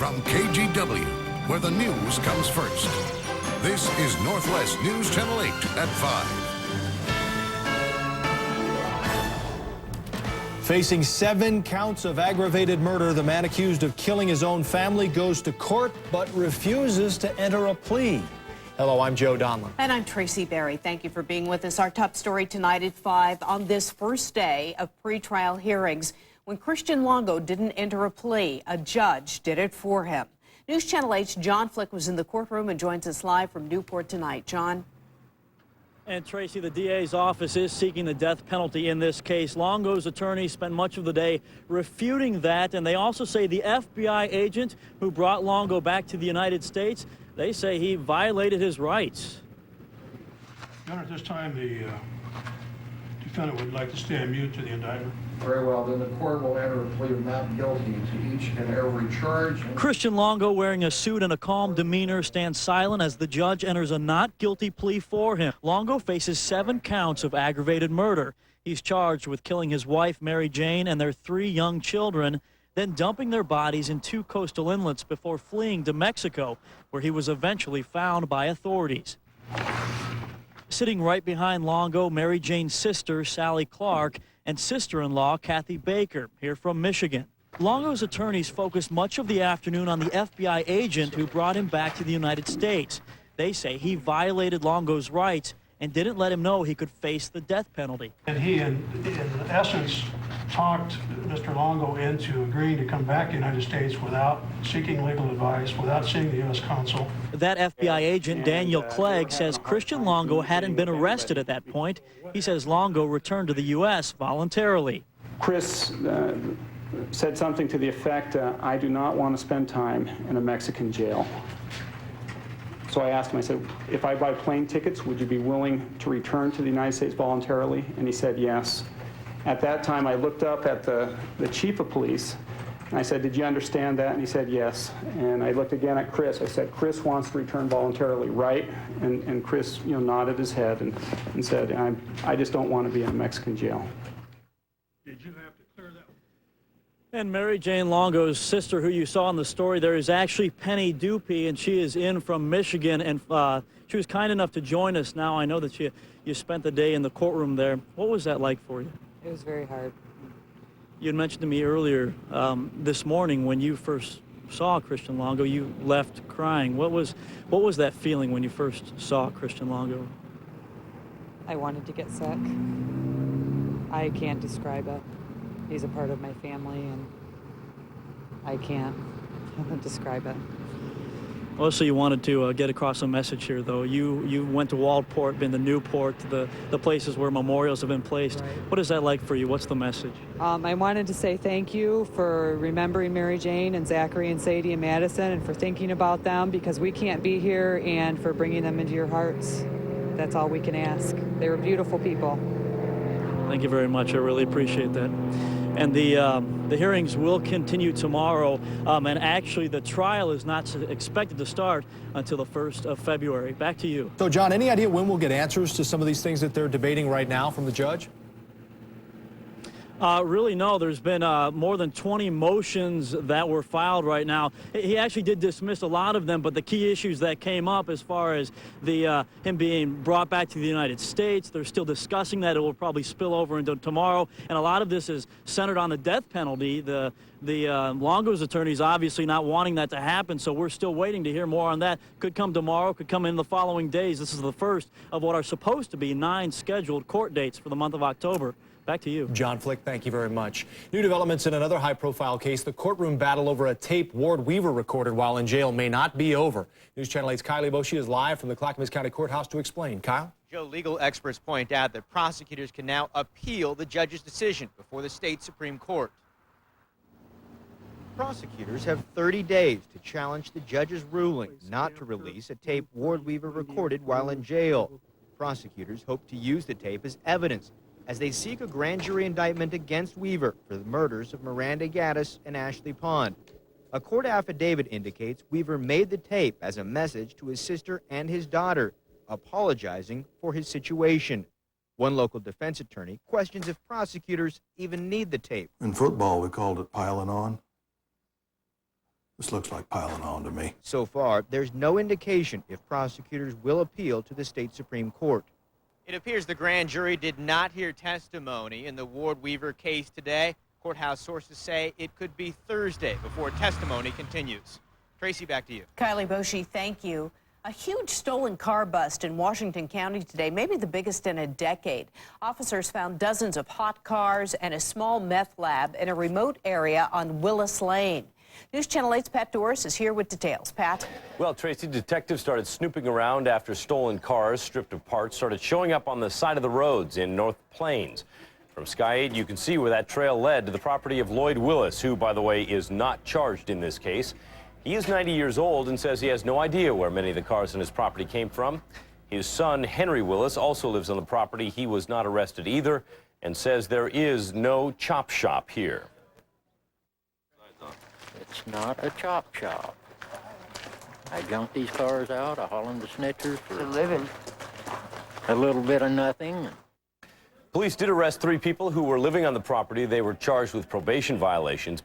from KGW, where the news comes first. This is Northwest News Channel 8 at 5. Facing 7 counts of aggravated murder, the man accused of killing his own family goes to court but refuses to enter a plea. Hello, I'm Joe Donlin. And I'm Tracy Berry. Thank you for being with us. Our top story tonight at 5 on this first day of pretrial hearings. When Christian Longo didn't enter a plea, a judge did it for him. News Channel 8's John Flick was in the courtroom and joins us live from Newport tonight. John? And Tracy, the DA's office is seeking the death penalty in this case. Longo's attorney spent much of the day refuting that, and they also say the FBI agent who brought Longo back to the United States, they say he violated his rights. Your Honor, at this time, the defendant would like to stand mute to the indictment. Very well, then the court will enter a plea of not guilty to each and every charge. Christian Longo, wearing a suit and a calm demeanor, stands silent as the judge enters a not guilty plea for him. Longo faces 7 counts of aggravated murder. He's charged with killing his wife, Mary Jane, and their 3 young children, then dumping their bodies in 2 coastal inlets before fleeing to Mexico, where he was eventually found by authorities. Sitting right behind Longo, Mary Jane's sister, Sally Clark, and sister-in-law, Kathy Baker, here from Michigan. Longo's attorneys focused much of the afternoon on the FBI agent who brought him back to the United States. They say he violated Longo's rights and didn't let him know he could face the death penalty. And he, in essence, talked Mr. Longo into agreeing to come back to the United States without seeking legal advice, without seeing the U.S. consul. That FBI agent, Daniel Clegg, says Christian Longo hadn't been arrested at that point. He says Longo returned to the U.S. voluntarily. Chris said something to the effect, I do not want to spend time in a Mexican jail. So I asked him, I said, if I buy plane tickets, would you be willing to return to the United States voluntarily? And he said yes. At that time, I looked up at the chief of police, and I said, did you understand that? And he said yes. And I looked again at Chris. I said, Chris wants to return voluntarily, right? And Chris, nodded his head and said, I just don't want to be in a Mexican jail. Did you have to clear that? And Mary Jane Longo's sister, who you saw in the story there, is actually Penny Dupie, and she is in from Michigan, and she was kind enough to join us now. I know that you spent the day in the courtroom there. What was that like for you? It was very hard. You had mentioned to me earlier this morning when you first saw Christian Longo, you left crying. What was that feeling when you first saw Christian Longo? I wanted to get sick. I can't describe it. He's a part of my family, and I can't describe it. Also, you wanted to get across a message here, though. You went to Waldport, been to Newport, the places where memorials have been placed. Right. What is that like for you? What's the message? I wanted to say thank you for remembering Mary Jane and Zachary and Sadie and Madison, and for thinking about them, because we can't be here, and for bringing them into your hearts. That's all we can ask. They were beautiful people. Thank you very much. I really appreciate that. And the hearings will continue tomorrow, and actually the trial is not expected to start until the 1st of February. Back to you. So, John, any idea when we'll get answers to some of these things that they're debating right now from the judge? Really, no. There's been more than 20 motions that were filed right now. He actually did dismiss a lot of them, but the key issues that came up as far as him being brought back to the United States, they're still discussing that. It will probably spill over into tomorrow, and a lot of this is centered on the death penalty. The Longo's attorneys obviously not wanting that to happen, so we're still waiting to hear more on that. Could come tomorrow, could come in the following days. This is the first of what are supposed to be 9 scheduled court dates for the month of October. Back to you. John Flick, thank you very much. New developments in another high-profile case. The courtroom battle over a tape Ward Weaver recorded while in jail may not be over. News Channel 8's Kylie Boshi is live from the Clackamas County Courthouse to explain. Kyle? Joe, legal experts point out that prosecutors can now appeal the judge's decision before the state Supreme Court. Prosecutors have 30 days to challenge the judge's ruling not to release a tape Ward Weaver recorded while in jail. Prosecutors hope to use the tape as evidence as they seek a grand jury indictment against Weaver for the murders of Miranda Gaddis and Ashley Pond. A court affidavit indicates Weaver made the tape as a message to his sister and his daughter, apologizing for his situation. One local defense attorney questions if prosecutors even need the tape. In football, we called it piling on. This looks like piling on to me. So far, there's no indication if prosecutors will appeal to the state Supreme Court. It appears the grand jury did not hear testimony in the Ward Weaver case today. Courthouse sources say it could be Thursday before testimony continues. Tracy, back to you. Kylie Boshi, thank you. A huge stolen car bust in Washington County today, maybe the biggest in a decade. Officers found dozens of hot cars and a small meth lab in a remote area on Willis Lane. News Channel 8's Pat Doris is here with details. Pat? Well, Tracy, detectives started snooping around after stolen cars, stripped of parts, started showing up on the side of the roads in North Plains. From Sky 8, you can see where that trail led to the property of Lloyd Willis, who, by the way, is not charged in this case. He is 90 years old and says he has no idea where many of the cars on his property came from. His son, Henry Willis, also lives on the property. He was not arrested either and says there is no chop shop here. It's not a chop shop. I junk these cars out, I haul them to snitchers for a living. A little bit of nothing. Police did arrest 3 people who were living on the property. They were charged with probation violations, but